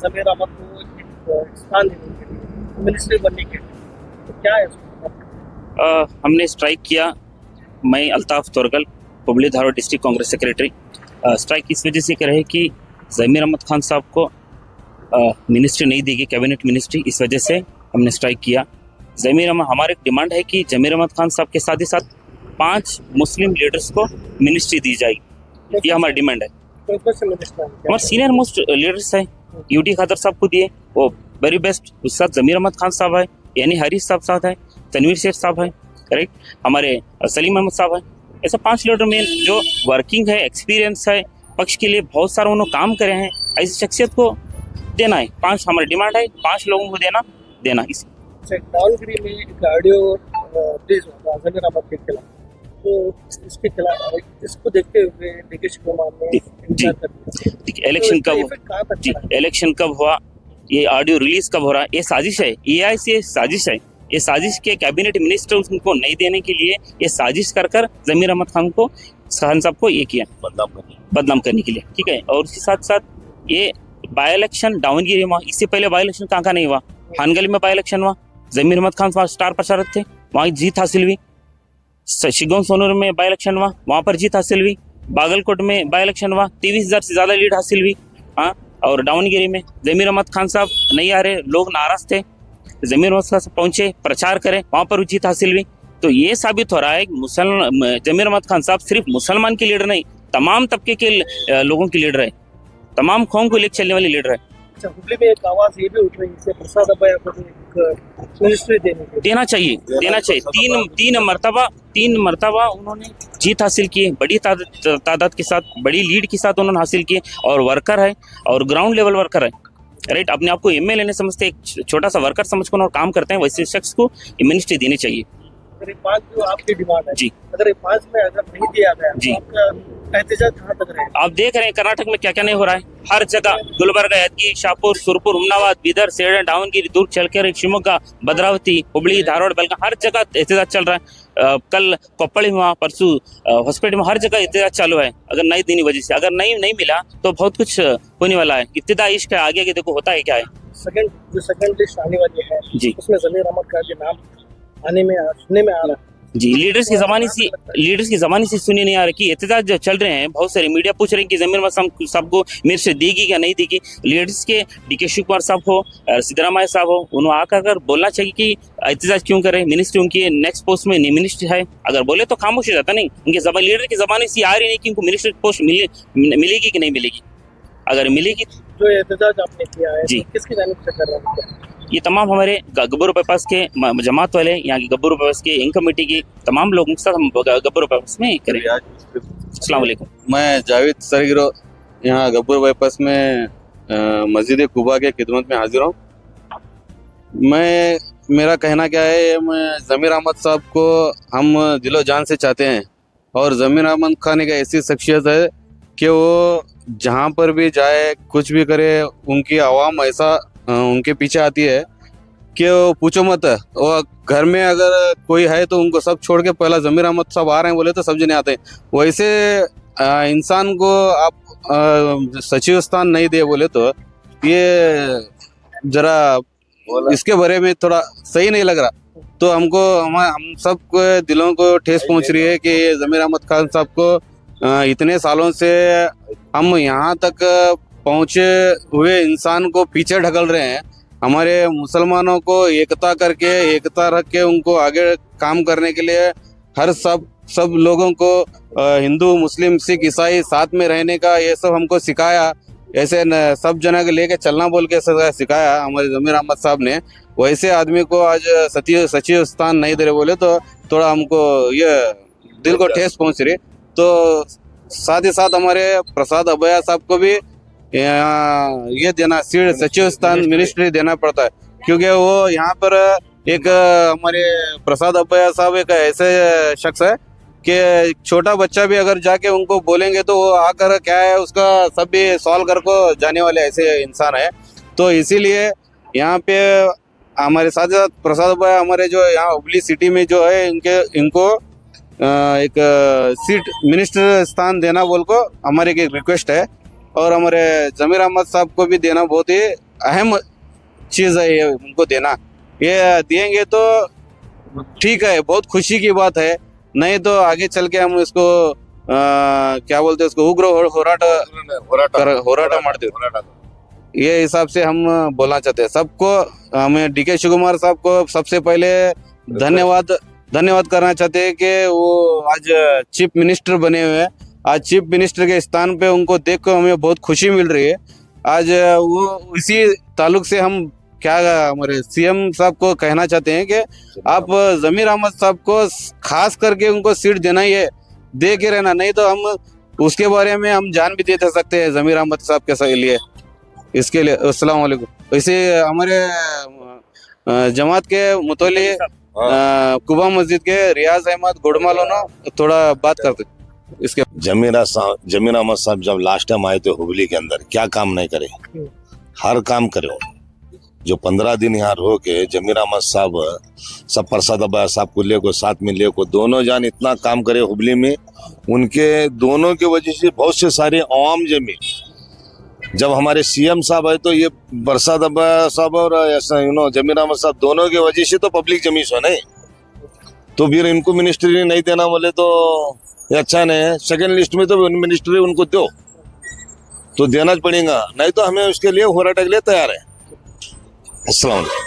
जमीर अहमद को एक स्थान देने के लिए, मिनिस्ट्री बनने के लिए, तो क्या है उसमें? हमने स्ट्राइक किया। मैं Altaf Torgal, Hubli Dharwad district Congress secretary. Strike इस वजह से कर रहे हैं कि ज़मीर अहमद खान साहब को मिनिस्ट्री नहीं दी गई, कैबिनेट मिनिस्ट्री, इस वजह से हमने स्ट्राइक किया। ज़मीर अहमद, हमारी डिमांड है कि ज़मीर अहमद खान साहब के साथ ही साथ 5 मुस्लिम लीडर्स को मिनिस्ट्री दी जाएगी। ये हमारी डिमांड है। कौन से मिनिस्टर हैं? हमारे सीनियर मोस्ट लीडर्स हैं, यूटी खादर साहब को दिए, वो वेरी बेस्ट। उसके साथ ज़मीर अहमद खान साहब है, यानी हरीश साहब है, तनवीर शेख साहब है, करेक्ट, हमारे सलीम अहमद साहब है। ऐसे 5 लीडर में जो वर्किंग है, एक्सपीरियंस है, पक्ष के लिए बहुत सारा उन्होंने काम करे हैं, ऐसी शख्सियत को देना है। 5 हमारी डिमांड है, 5 लोगों को देना इस दावनगिरी में एक ऑडियो रिलीज हुआ था जमीर अहमद के खिलाफ, तो इसके खिलाफ, इसको देखते हुए नीतीश कुमार ने इंतजार कर दिया। देखिए इलेक्शन तो कब इसका effect कहाँ तक जी पड़ा है? इलेक्शन कब हुआ, ये ऑडियो रिलीज कब हो रहा है, ये साजिश है, एआई से साजिश है। ये साजिश के कैबिनेट मिनिस्टर उनको नहीं देने के लिए ये साजिश कर ज़मीर अहमद खान साहब को ये किया, बदनाम करने के लिए, ठीक है। और उसके साथ साथ ये बाई इलेक्शन दावनगिरी में, इससे पहले बाई इलेक्शन कहाँ नहीं हुआ, हानगली में बाई इलेक्शन हुआ, ज़मीर अहमद खान स्टार प्रचारक थे, वहाँ जीत हासिल हुई। शिगोन सोनूर में बाई इलेक्शन हुआ, वहाँ पर जीत हासिल हुई। बागलकोट में बाई इलेक्शन हुआ, 23,000 से ज़्यादा लीड हासिल हुई। हाँ, और दावनगिरी में ज़मीर अहमद खान साहब नहीं आ रहे, लोग नाराज थे, ज़मीर अहमद खान साहब पहुंचे, प्रचार करें, वहाँ पर जीत हासिल हुई। तो ये साबित हो रहा है कि ज़मीर अहमद खान साहब सिर्फ मुसलमान की लीडर नहीं, तमाम तबके के लोगों की लीडर है, तमाम कौम को लेकर चलने वाली लीडर है। अच्छा, हुबली में एक आवाज ये भी उठ रही है प्रसाद अब्बा को एक मिनिस्ट्री देना चाहिए। तीन मरतबा उन्होंने जीत हासिल की है, बड़ी तादाद के साथ, बड़ी लीड के साथ उन्होंने हासिल की, और वर्कर है, और ग्राउंड लेवल वर्कर है, राइट। अपने आप को एमएलए नहीं समझते, एक छोटा सा वर्कर समझकर और काम करते हैं, वैसे शख्स को मिनिस्ट्री देनी चाहिए। अगर ये 5 जो आपकी डिमांड है जी, अगर ये 5 में अगर नहीं दिया गया जी, तो आपका एहतजाज कहाँ तक रहेगा? आप देख रहे हैं कर्नाटक में क्या क्या नहीं हो रहा है, हर जगह गुलबर्गा, यादगिरी, शाहपुर, सुरपुर, उमनाबाद, बीदर, सेडन, दावनगिरी, दुर्ग, चलकेरे, शिवमोगा, भद्रावती, हुबली, धारवाड़, बेलगाम, हर जगह एहतजाज चल रहा है। कल कोप्पड़ी में, परसों हॉस्पिटल में, हर जगह एहतजाज चालू है। अगर नहीं देने वजह से, अगर नहीं मिला तो बहुत कुछ होने वाला है। इब्तिदा इश्क है, आगे देखो होता है क्या है। सेकंड लिस्ट आने वाली है जी, उसमें जमीर अहमद का भी नाम सुनने में आ रहा है। जी, लीडर्स की जबानी से सुने नहीं आ रही कि एहतजाज चल रहे हैं, बहुत सारे मीडिया पूछ रहे हैं कि ज़मीर अहमद साहब को मिनिस्ट्री देगी या नहीं देगी। लीडर्स के डीके शिव कुमार साहब हो, सिद्धरामैया साहब हो, उन्होंने आकर बोलना चाहिए कि एहतजाज क्यों कर रहे हैं, मिनिस्ट्री उनकी नेक्स्ट पोस्ट में नहीं मिनिस्ट्री है। अगर बोले तो खामोश हो जाता, नहीं, उनके लीडर की जबानी से आ रही नहीं कि उनको मिनिस्ट्री पोस्ट मिलेगी कि नहीं मिलेगी। अगर मिलेगी, जो एहतजाज आपने किया है जी, तो किसकी जानिब से कर रहे हैं? ये तमाम हमारे गब्बर बाईपास के जमात वाले, यहाँ की गब्बर बाईपास के इंक कमेटी की तमाम लोगों के साथ हम गब्बर बाईपास में करेंगे। अस्सलाम वालेकुम। मैं जावेद सरगिरो यहाँ गब्बर बाईपास में मस्जिद कुबा के खिदमत में हाजिर हूँ। मेरा कहना क्या है, मैं ज़मीर अहमद साहब को हम दिलो जान से चाहते हैं, और ज़मीर अहमद खान एक ऐसी शख्सियत है कि वो जहाँ पर भी जाए, कुछ भी करे, उनकी आवाम ऐसा उनके पीछे आती है कि वो पूछो मत। वो घर में अगर कोई है तो उनको सब छोड़ के पहला ज़मीर अहमद साहब आ रहे हैं बोले तो सब जने आते हैं। वैसे इंसान को आप सचिव स्थान नहीं दे बोले तो ये जरा इसके बारे में थोड़ा सही नहीं लग रहा। तो हम सब दिलों को ठेस पहुंच रही है कि ज़मीर अहमद खान साहब को इतने सालों से हम यहाँ तक पहुँचे हुए इंसान को पीछे ढकल रहे हैं। हमारे मुसलमानों को एकता रख के उनको आगे काम करने के लिए हर सब लोगों को हिंदू, मुस्लिम, सिख, ईसाई साथ में रहने का ये सब हमको सिखाया। ऐसे सब जना के लेके चलना बोल के सिखाया हमारे ज़मीर अहमद साहब ने। वैसे आदमी को आज सचिव स्थान नहीं दे रहे बोले तो थोड़ा हमको ये दिल को ठेस पहुंच रही। तो साथ ही साथ हमारे प्रसाद अब्बा साहब को भी ये देना, सचिव स्थान मिनिस्ट्री देना पड़ता है, क्योंकि वो यहाँ पर एक हमारे प्रसाद अब्बा साहब एक ऐसे शख्स है कि छोटा बच्चा भी अगर जाके उनको बोलेंगे तो वो आकर क्या है उसका सब भी सॉल्व कर को जाने वाले ऐसे इंसान है। तो इसीलिए यहाँ पे हमारे साथ साथ प्रसाद अब्बा हमारे जो यहाँ हुबली सिटी में जो है इनको एक सीट मिनिस्टर स्थान देना बोल को हमारे एक रिक्वेस्ट है, और हमारे ज़मीर अहमद साहब को भी देना बहुत ही अहम चीज़ है ये उनको देना। ये देंगे तो ठीक है, बहुत खुशी की बात है, नहीं तो आगे चल के हम इसको क्या बोलते हैं उसको, उग्र होराटा मारते हैं। ये हिसाब से हम बोलना चाहते हैं सबको। हमें डीके शिवकुमार साहब को सबसे पहले धन्यवाद करना चाहते हैं कि वो आज चीफ मिनिस्टर बने हुए हैं। आज चीफ मिनिस्टर के स्थान पे उनको देख कर हमें बहुत खुशी मिल रही है। आज वो इसी ताल्लुक से हम क्या हमारे सीएम साहब को कहना चाहते हैं कि आप जमीर अहमद साहब को खास करके उनको सीट देना ही है, दे के रहना, नहीं तो हम उसके बारे में हम जान भी दे सकते हैं जमीर अहमद साहब के लिए। इसके लिए अस्सलाम वालेकुम। वैसे हमारे जमात के मुतल्ली कुबा मस्जिद के रियाज अहमद गोडमालो ना थोड़ा बात करते इसके। जमीर अहमद साहब जब लास्ट टाइम आए थे हुबली के अंदर, क्या काम नहीं करे, हर काम करे। जो 15 दिन यहाँ रहो के जमीर अहमद साहब सब प्रसाद अब्बा साहब को लेको साथ में लेको दोनों जान इतना काम करे हुबली में। उनके दोनों की वजह से बहुत से सारे आवाम जमी, जब हमारे सीएम साहब आए तो ये प्रसाद अब्बा साहब और जमीर अहमद साहब दोनों की वजह से तो पब्लिक जमी सो नहीं, तो फिर इनको मिनिस्ट्री नहीं देना बोले तो ये अच्छा नहीं है। सेकेंड लिस्ट में तो मिनिस्ट्री उनको दो, तो देना पड़ेगा, नहीं तो हमें उसके लिए होराटे के लिए तैयार है। अस्सलाम वालेकुम।